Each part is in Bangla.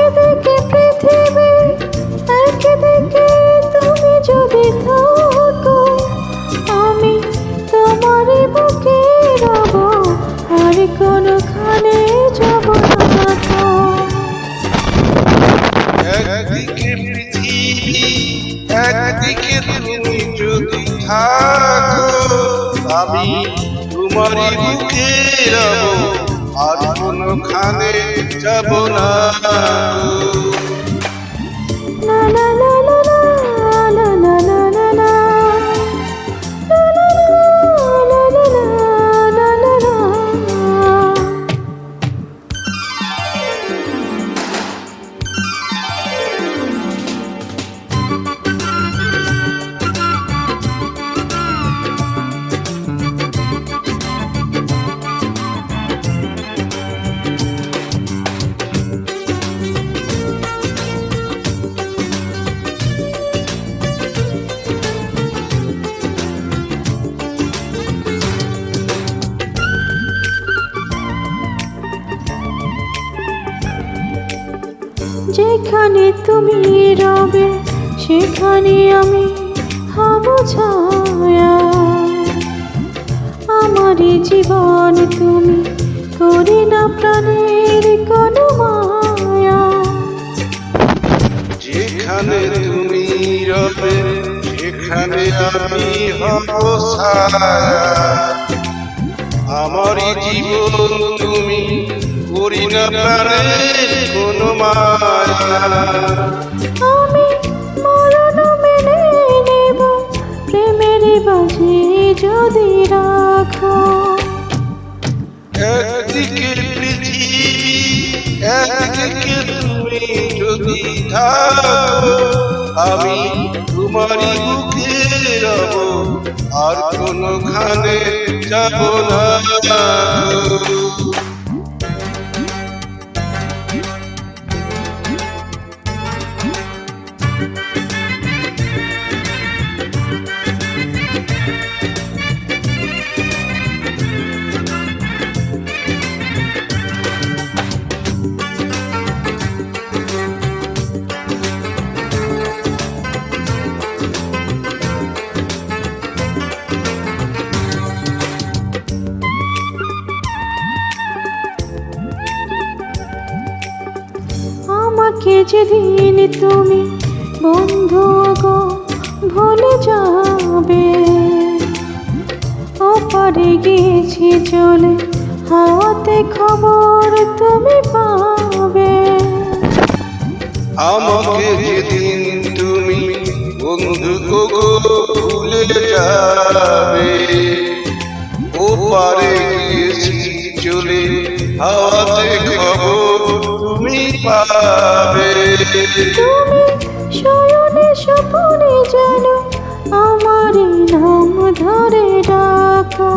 একদিকে পৃথিবী, একদিকে তুমি যদি থাকো, আমি তোমারই বুকে রব, আর কোনখানে যাব না তো। একদিকে পৃথিবী, একদিকে তুমি যদি থাকো, আমি তোমারই বুকে রব, আর কোনখানে যাব না। লা লা লা লা লা লা লা লা লা লা লা লা লা লা। যেখানে তুমি রবে, সেখানে আমি হব ছায়া। আমারই জীবন তুমি, করি না প্রাণের কোনো মায়া। যেখানে তুমি রবে, সেখানে আমি হব ছায়া। আমারই জীবন তুমি, করি না প্রাণের কোনো মায়া। আমি মরণ মেনে নেব, প্রেমের বাজি যদি রাখো। একদিকে পৃথিবী, একদিকে তুমি যদি থাকো, আমি তোমারই বুকে রব, আর কোনখানে যাব না। আমাকে যেদিন তুমি বন্ধু গো ভুলে যাবে, ওপারে গিয়েছি চলে, হাওয়াতে খবর তুমি পাবে। আমাকে যেদিন তুমি বন্ধু গো ভুলে যাবে, ও পারে গিয়েছি চলে, হাওয়াতে খবর তুমি পাবে। তুমি শয়নে স্বপনে জানো, আমারই নাম ধরে ডাকো।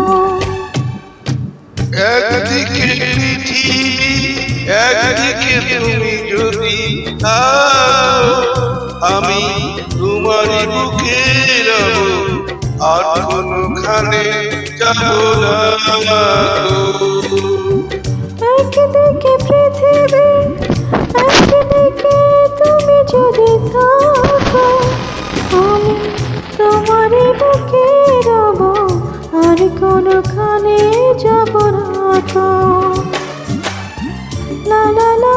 একদিকে পৃথিবী, একদিকে তুমি যদি থাকো, আমি তোমারই বুকে রব, আর কোনখানে যাব না। একদিকে পৃথিবী, একদিকে তুমি যদি থাকো, আমি তোমারই বুকে রব, আর কোনখানে যাব না তো। লা লা লা